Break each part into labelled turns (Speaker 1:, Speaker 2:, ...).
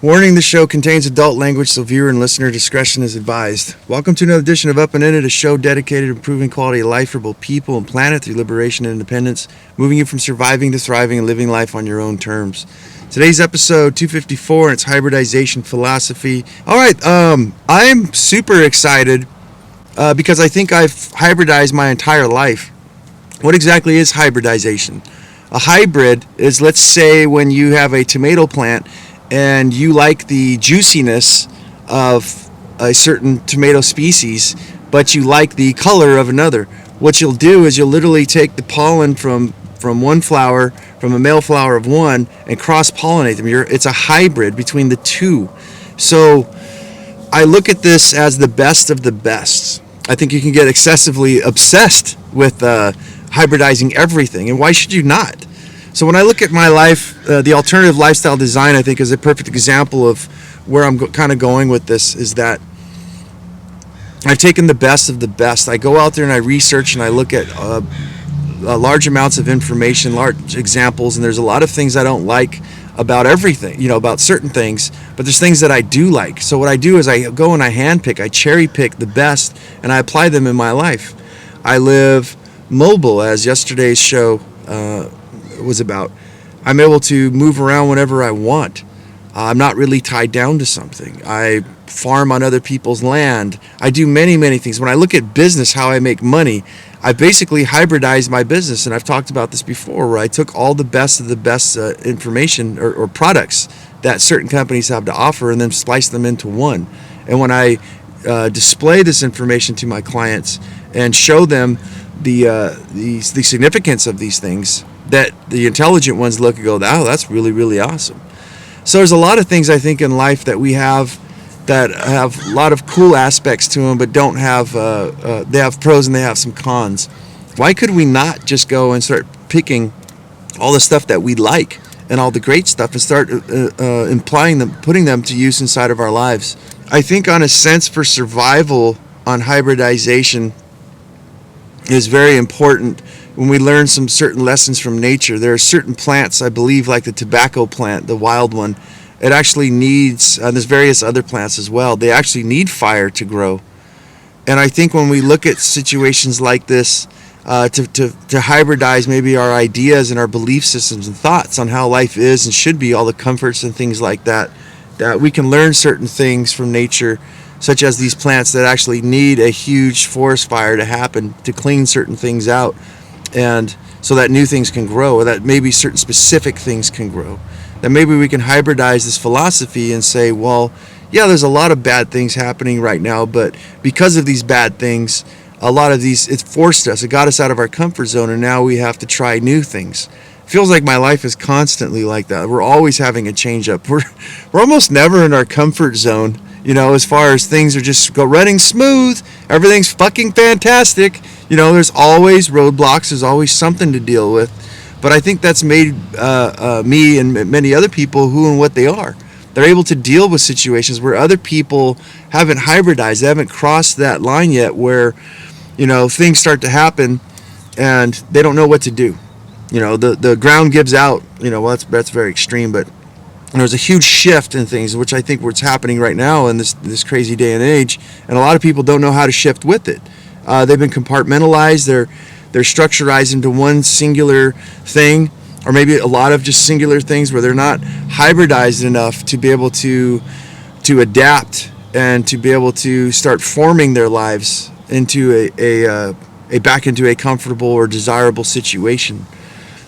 Speaker 1: Warning, the show contains adult language, so viewer and listener discretion is advised. Welcome to another edition of Up and In It, a show dedicated to improving quality of life for both people and planet through liberation and independence, moving you from surviving to thriving and living life on your own terms. Today's episode 254, and it's hybridization philosophy. All right, I'm super excited because I think I've hybridized my entire life. What exactly is hybridization? A hybrid is, let's say, when you have a tomato plant and you like the juiciness of a certain tomato species, but you like the color of another. What you'll do is you'll literally take the pollen from one flower, from a male flower of one, and cross-pollinate them. It's a hybrid between the two. So I look at this as the best of the best. I think you can get excessively obsessed with hybridizing everything, and why should you not? So when I look at my life, the alternative lifestyle design, I think, is a perfect example of where I'm kind of going with this, is that I've taken the best of the best. I go out there and I research and I look at large amounts of information, large examples, and there's a lot of things I don't like about everything, about certain things, but there's things that I do like. So what I do is I go and I handpick, I cherry pick the best, and I apply them in my life. I live mobile, as yesterday's show was about. I'm able to move around whenever I want. I'm not really tied down to something. I farm on other people's land. I do many, many things. When I look at business, how I make money, I basically hybridized my business, and I've talked about this before, where I took all the best of the best information or products that certain companies have to offer and then spliced them into one. And when I display this information to my clients and show them the significance of these things, that the intelligent ones look and go, oh, that's really, really awesome. So there's a lot of things I think in life that we have that have a lot of cool aspects to them, but don't have, they have pros and they have some cons. Why could we not just go and start picking all the stuff that we like and all the great stuff and start implying them, putting them to use inside of our lives? I think on a sense for survival on hybridization is very important. When we learn some certain lessons from nature, there are certain plants, I believe, like the tobacco plant, the wild one, it actually needs, there's various other plants as well, they actually need fire to grow. And I think when we look at situations like this, to hybridize maybe our ideas and our belief systems and thoughts on how life is and should be, all the comforts and things like that, that we can learn certain things from nature, such as these plants that actually need a huge forest fire to happen to clean certain things out, and so that new things can grow, or that maybe certain specific things can grow. That maybe we can hybridize this philosophy and say, well, yeah, there's a lot of bad things happening right now, but because of these bad things, a lot of these, it forced us, it got us out of our comfort zone, and now we have to try new things. It feels like my life is constantly like that. We're always having a change up. We're almost never in our comfort zone, as far as things are just go running smooth, everything's fucking fantastic. There's always roadblocks, there's always something to deal with. But I think that's made me and many other people who and what they are. They're able to deal with situations where other people haven't hybridized, they haven't crossed that line yet, where, things start to happen and they don't know what to do. The ground gives out, well, that's very extreme, but there's a huge shift in things, which I think what's happening right now in this crazy day and age, and a lot of people don't know how to shift with it. They've been compartmentalized, they're structurized into one singular thing, or maybe a lot of just singular things where they're not hybridized enough to be able to adapt and to be able to start forming their lives into a back into a comfortable or desirable situation.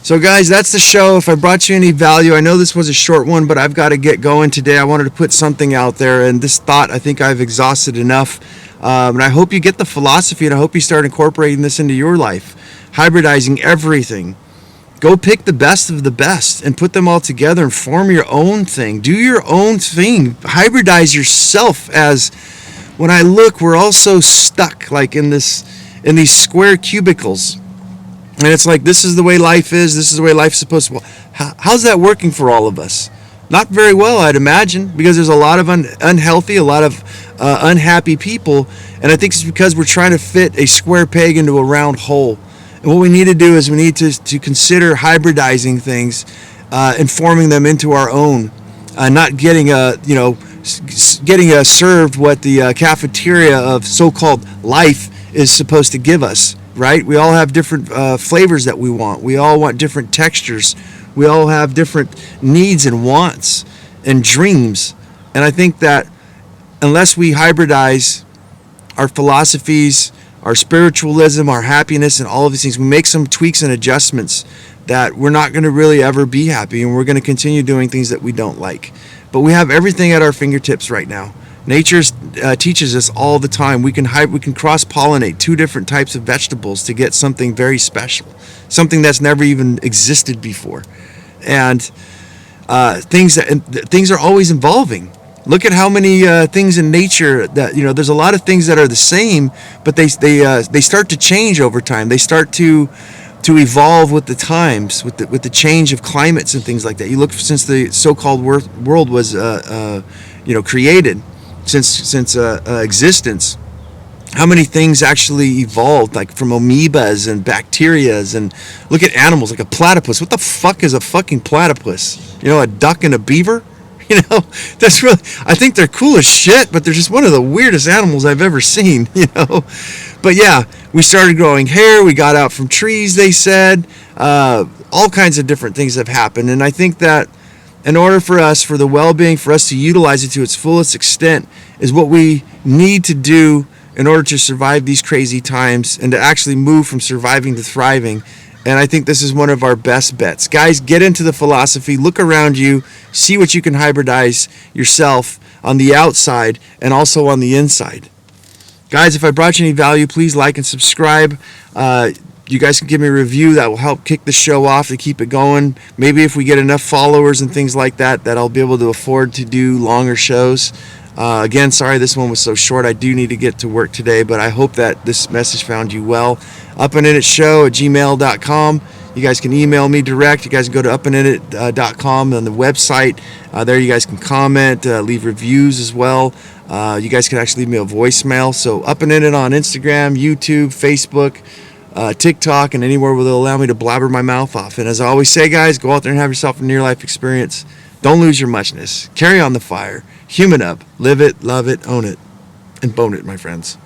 Speaker 1: So guys, that's the show. If I brought you any value, I know this was a short one, but I've got to get going today. I wanted to put something out there, and this thought, I think I've exhausted enough. And I hope you get the philosophy, and I hope you start incorporating this into your life. Hybridizing everything. Go pick the best of the best and put them all together and form your own thing. Do your own thing. Hybridize yourself. As when I look, we're all so stuck like in these square cubicles. And it's like, this is the way life is. This is the way life's supposed to be. How's that working for all of us? Not very well, I'd imagine, because there's a lot of unhealthy, a lot of unhappy people. And I think it's because we're trying to fit a square peg into a round hole. And what we need to do is we need to consider hybridizing things and forming them into our own. not getting getting served what the cafeteria of so-called life is supposed to give us, right? We all have different flavors that we want. We all want different textures. We all have different needs and wants and dreams. And I think that unless we hybridize our philosophies, our spiritualism, our happiness, and all of these things, we make some tweaks and adjustments, that we're not going to really ever be happy, and we're going to continue doing things that we don't like. But we have everything at our fingertips right now. Nature teaches us all the time. We can cross-pollinate 2 different types of vegetables to get something very special, something that's never even existed before. And things are always evolving. Look at how many things in nature that, there's a lot of things that are the same, but they start to change over time. They start to evolve with the times, with the change of climates and things like that. You look since the so-called world was created, since existence, how many things actually evolved, like from amoebas and bacterias. And look at animals like a platypus. What the fuck is a fucking platypus? A duck and a beaver? That's really, I think they're cool as shit, but they're just one of the weirdest animals I've ever seen, But yeah, we started growing hair, we got out from trees, they said, all kinds of different things have happened. And I think that in order for the well-being, for us to utilize it to its fullest extent, is what we need to do in order to survive these crazy times and to actually move from surviving to thriving. And I think this is one of our best bets. Guys, get into the philosophy, look around you, see what you can hybridize yourself on the outside and also on the inside. Guys, if I brought you any value, please like and subscribe. You guys can give me a review. That will help kick the show off to keep it going. Maybe if we get enough followers and things like that, I'll be able to afford to do longer shows. Again, sorry this one was so short. I do need to get to work today, but I hope that this message found you well. upandinitshow@gmail.com. You guys can email me direct. You guys can go to upandinit.com on the website. There you guys can comment, leave reviews as well. You guys can actually leave me a voicemail. So Up and In It on Instagram, YouTube, Facebook, TikTok, and anywhere where they'll allow me to blabber my mouth off. And as I always say, guys, go out there and have yourself a near-life experience. Don't lose your muchness. Carry on the fire. Human up. Live it, love it, own it, and bone it, my friends.